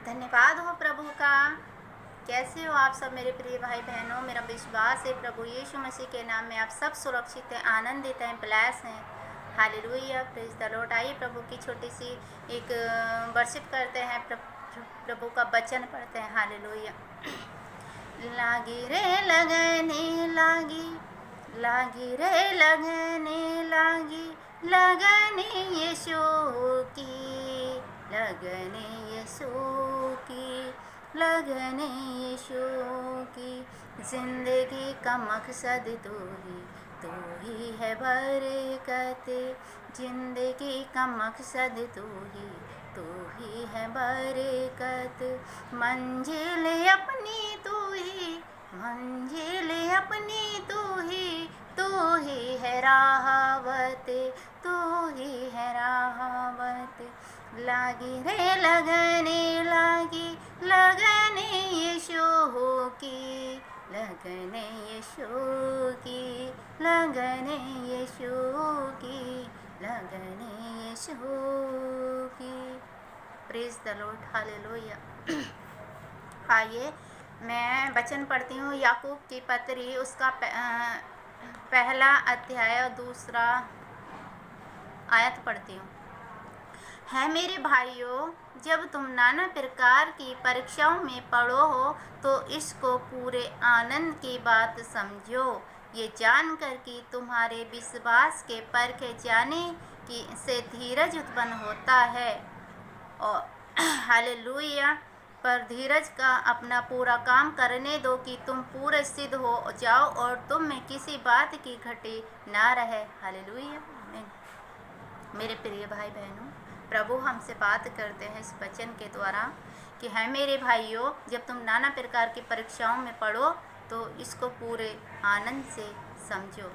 धन्यवाद हो प्रभु का। कैसे हो आप सब मेरे प्रिय भाई बहनों। मेरा विश्वास है प्रभु यीशु मसीह के नाम में आप सब सुरक्षित हैं, आनंदित हैं, ब्लेस हैं। Hallelujah, praise the Lord. आइए प्रभु की छोटी सी एक वर्शिप करते हैं, प्रभु का वचन पढ़ते हैं। हालेलुया। लागी रे लगने लागी, लागी रे लगने लागी, लगने यीशु की, लगने यीशु की, लगने यीशु की। जिंदगी का मकसद तू ही है बरकत, जिंदगी का मकसद तू ही है बरकत। मंजिल अपनी तू ही, मंजिल अपनी तू ही है राहवत, तू ही है राहवत। लागी रे लगने लागी, लगने यीशु की, लगने यीशु की, लगने यीशु की, लगने यीशु की। Praise the Lord. हालेलुया। आइए मैं वचन पढ़ती हूँ, याकूब की पत्री, उसका पहला अध्याय और दूसरा आयत पढ़ती हूँ। है मेरे भाइयों, जब तुम नाना प्रकार की परीक्षाओं में पड़ो हो तो इसको पूरे आनंद की बात समझो, ये जानकर कि तुम्हारे विश्वास के परखे जाने की से धीरज उत्पन्न होता है। और हालेलुया। पर धीरज का अपना पूरा काम करने दो कि तुम पूरे सिद्ध हो जाओ और तुम में किसी बात की घटी ना रहे। हालेलुया। मेरे प्रिय भाई बहनों, प्रभु हमसे बात करते हैं इस वचन के द्वारा कि है मेरे भाइयों, जब तुम नाना प्रकार की परीक्षाओं में पढ़ो तो इसको पूरे आनंद से समझो।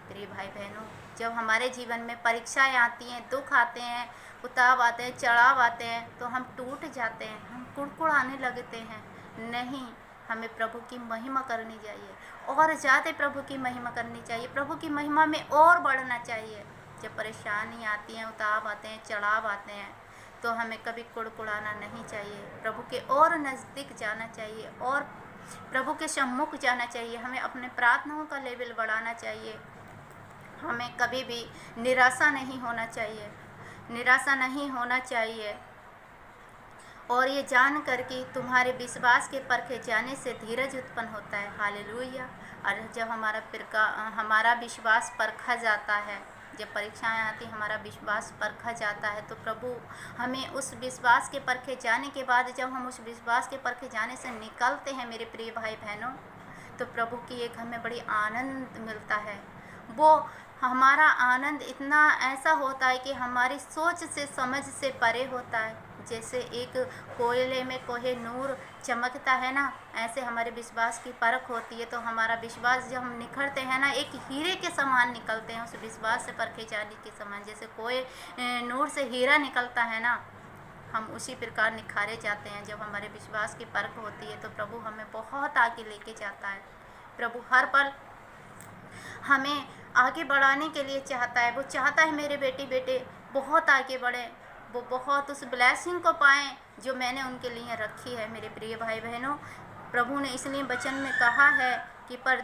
प्रिय भाई बहनों, जब हमारे जीवन में परीक्षाएं आती हैं, दुख आते हैं, उताव आते हैं, चढ़ाव आते हैं, तो हम टूट जाते हैं, हम कुड़कुड़ाने लगते हैं। नहीं, हमें प्रभु की महिमा करनी चाहिए और ज़्यादा प्रभु की महिमा करनी चाहिए, प्रभु की महिमा में और बढ़ना चाहिए। जब परेशानी आती हैं, उताव आते हैं, चढ़ाव आते हैं, तो हमें कभी कुड़कुड़ाना नहीं चाहिए, प्रभु के और नज़दीक जाना चाहिए और प्रभु के सम्मुख जाना चाहिए। हमें अपने प्रार्थनाओं का लेवल बढ़ाना चाहिए। हमें कभी भी निराशा नहीं होना चाहिए, निराशा नहीं होना चाहिए। और ये जान कर कि तुम्हारे विश्वास के परखे जाने से धीरज उत्पन्न होता है। हालेलुया। और जब हमारा विश्वास परखा जाता है, जब परीक्षाएं आती, हमारा विश्वास परखा जाता है, तो प्रभु हमें उस विश्वास के परखे जाने के बाद, जब हम उस विश्वास के परखे जाने से निकलते हैं मेरे प्रिय भाई बहनों, तो प्रभु की एक हमें बड़ी आनंद मिलता है। वो हमारा आनंद इतना ऐसा होता है कि हमारी सोच से समझ से परे होता है। जैसे एक कोयले में कोहे नूर चमकता है ना, ऐसे हमारे विश्वास की परख होती है। तो हमारा विश्वास जब हम निखरते हैं ना, एक हीरे के समान निकलते हैं उस विश्वास से परखे जाने के समान। जैसे कोई नूर से हीरा निकलता है ना, हम उसी प्रकार निखारे जाते हैं। जब हमारे विश्वास की परख होती है तो प्रभु हमें बहुत आगे लेके जाता है। प्रभु हर पल हमें आगे बढ़ाने के लिए चाहता है। वो चाहता है मेरे बेटे बहुत आगे बढ़ें, वो बहुत उस ब्लेसिंग को पाएं जो मैंने उनके लिए रखी है। मेरे प्रिय भाई बहनों, प्रभु ने इसलिए वचन में कहा है कि पर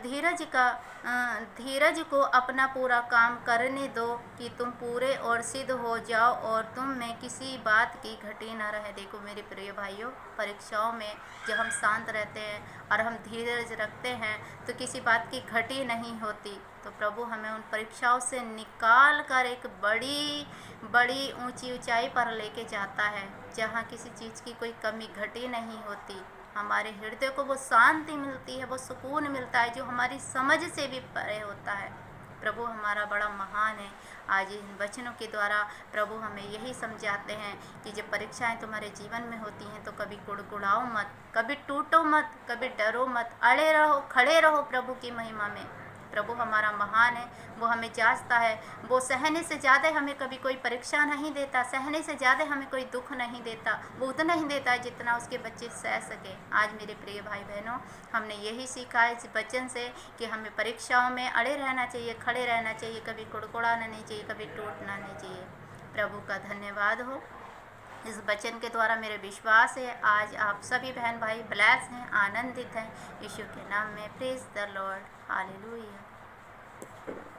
धीरज को अपना पूरा काम करने दो कि तुम पूरे और सिद्ध हो जाओ और तुम में किसी बात की घटी ना रहे। देखो मेरे प्रिय भाइयों, परीक्षाओं में जब हम शांत रहते हैं और हम धीरज रखते हैं तो किसी बात की घटी नहीं होती। तो प्रभु हमें उन परीक्षाओं से निकाल कर एक बड़ी ऊंची ऊंचाई पर लेके जाता है, जहाँ किसी चीज़ की कोई कमी घटी नहीं होती। हमारे हृदय को वो शांति मिलती है, वो सुकून मिलता है जो हमारी समझ से भी परे होता है। प्रभु हमारा बड़ा महान है। आज इन वचनों के द्वारा प्रभु हमें यही समझाते हैं कि जब परीक्षाएं तुम्हारे जीवन में होती हैं तो कभी कुड़कुड़ाओ मत, कभी टूटो मत, कभी डरो मत, अड़े रहो, खड़े रहो प्रभु की महिमा में। प्रभु हमारा महान है, वो हमें जांचता है। वो सहने से ज़्यादा हमें कभी कोई परीक्षा नहीं देता, सहने से ज़्यादा हमें कोई दुख नहीं देता। वो उतना ही देता है जितना उसके बच्चे सह सके। आज मेरे प्रिय भाई बहनों, हमने यही सीखा है इस वचन से कि हमें परीक्षाओं में अड़े रहना चाहिए, खड़े रहना चाहिए, कभी कुड़कुड़ाना नहीं चाहिए, कभी टूटना नहीं चाहिए। प्रभु का धन्यवाद हो। इस वचन के द्वारा मेरे विश्वास है आज आप सभी बहन भाई ब्लेस हैं, आनंदित हैं। यीशु के नाम में प्रेज द लॉर्ड, हालेलुया।